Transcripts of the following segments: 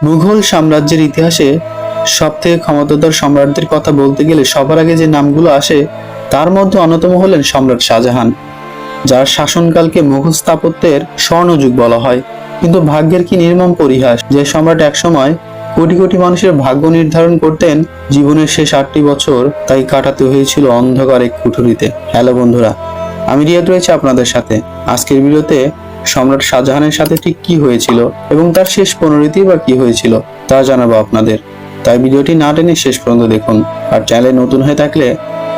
মুঘল সাম্রাজ্যের ইতিহাসে সবথেকে ক্ষমতাধর সম্রাটদের কথা বলতে গেলে সবার আগে যে নামগুলো আসে তার মধ্যে অন্যতম হলেন সম্রাট শাহজাহান, যার শাসনকালকে মুঘল স্থাপত্যের স্বর্ণযুগ বলা হয়। কিন্তু ভাগ্যের কি নির্মম পরিহাস যে সম্রাট একসময় কোটি কোটি মানুষের ভাগ্য নির্ধারণ করতেন, জীবনের শেষ 8টি বছর তাই কাটাতে হয়েছিল অন্ধকার এক কুঠুরিতে। হ্যালো বন্ধুরা, আমি রিয়াদ রয়েছে আপনাদের সাথে। আজকের ভিডিওতে সম্রাট শাহজাহানের সাথে ঠিক কি হয়েছিল এবং তার শেষ পরিণতি বা কি হয়েছিল তা জানাবো আপনাদের। তাই ভিডিওটি না টেনে শেষ পর্যন্ত দেখুন। আর চ্যানেলে নতুন হয়ে থাকলে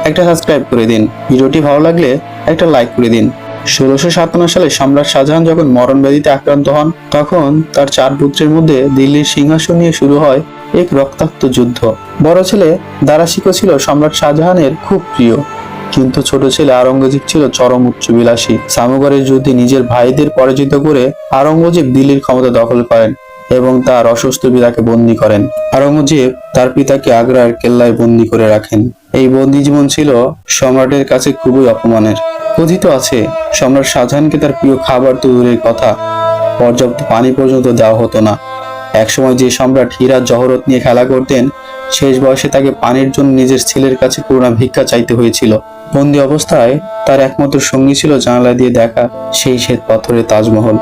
একটা সাবস্ক্রাইব করে দিন, ভিডিওটি ভালো লাগলে একটা লাইক করে দিন। 1657 সালে সম্রাট শাহজাহান যখন মরণব্যাধিতে আক্রান্ত হন, তখন তার 4 পুত্রের মধ্যে দিল্লির সিংহাসন নিয়ে শুরু হয় এক রক্তাক্ত যুদ্ধ। বড় ছেলে দারাশিকো ছিল সম্রাট শাহজাহানের খুব প্রিয়, কিন্তু ছোট ছেলে আওরঙ্গজেব ছিল চরম উচ্চবিলাসী। সামুগরের যুদ্ধে নিজের ভাইদের পরাজিত করে আওরঙ্গজেব দিল্লির ক্ষমতা দখল করেন এবং তার অসুস্থ পিতাকে বন্দী করেন। আওরঙ্গজেব তার পিতাকে আগ্রার কেল্লায় বন্দী করে রাখেন। এই বন্দী জীবন ছিল সম্রাটের কাছে খুবই অপমানের। কথিত আছে, সম্রাট শাহজাহানকে তার প্রিয় খাবার তো দূরের কথা, পর্যাপ্ত পানি পর্যন্ত দেওয়া হতো না। একসময় যে সম্রাট হীরা জহরত নিয়ে খেলা করতেন, শেষ বয়সে তাকে পানির জন্য নিজের ছেলের কাছে করুণা ভিক্ষা চাইতে হয়েছিল। বন্দী অবস্থায় তার একমাত্র সঙ্গী ছিল জানালা দিয়ে দেখা সেই শ্বেত পাথরের তাজমহল।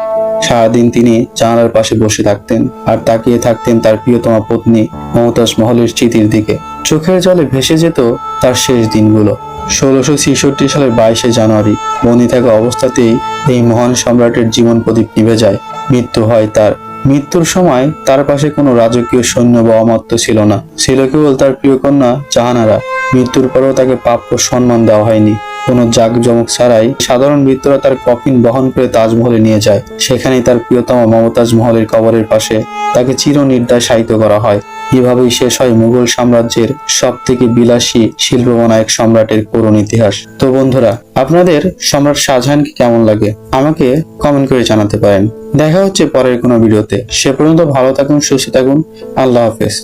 সারাদিন তিনি জানালার পাশে বসে থাকতেন আর তাকিয়ে থাকতেন তার প্রিয়তমা পত্নী মমতাজ মহলের স্মৃতির দিকে। চোখের জলে ভেসে যেত তার শেষ দিনগুলো। 1666 সালের 22শে জানুয়ারি বন্দী থাকা অবস্থাতেই এই মহান সম্রাটের জীবন প্রদীপ নিভে যায়। মৃত্যু হয় তার। মৃত্যুর সময় তার পাশে কোনো রাজকীয় সৈন্য বা অমাত্য ছিল না, ছিল কেবল তার প্রিয় কন্যা জাহানারা। মৃত্যুর পরেও তাকে প্রাপ্য সম্মান দেওয়া হয়নি। কোনো জাঁকজমক ছাড়াই সাধারণ মৃত্যুরা তার কফিন বহন করে তাজমহলে নিয়ে যায়। সেখানেই তার প্রিয়তমা মমতাজ মহলের কবরের পাশে তাকে চিরনিদ্রায় শায়িত করা হয়। এভাবেই শেষ হয় মুঘল সাম্রাজ্যের সব থেকে বিলাসী শিল্পবান এক সম্রাটের করুণ ইতিহাস। তো বন্ধুরা, আপনাদের সম্রাট শাহজাহানকে কেমন লাগে আমাকে কমেন্ট করে জানাতে পারেন। দেখা হচ্ছে পরের কোনো ভিডিওতে। সে পর্যন্ত ভালো থাকুন, সুস্থ থাকুন। আল্লাহ হাফেজ।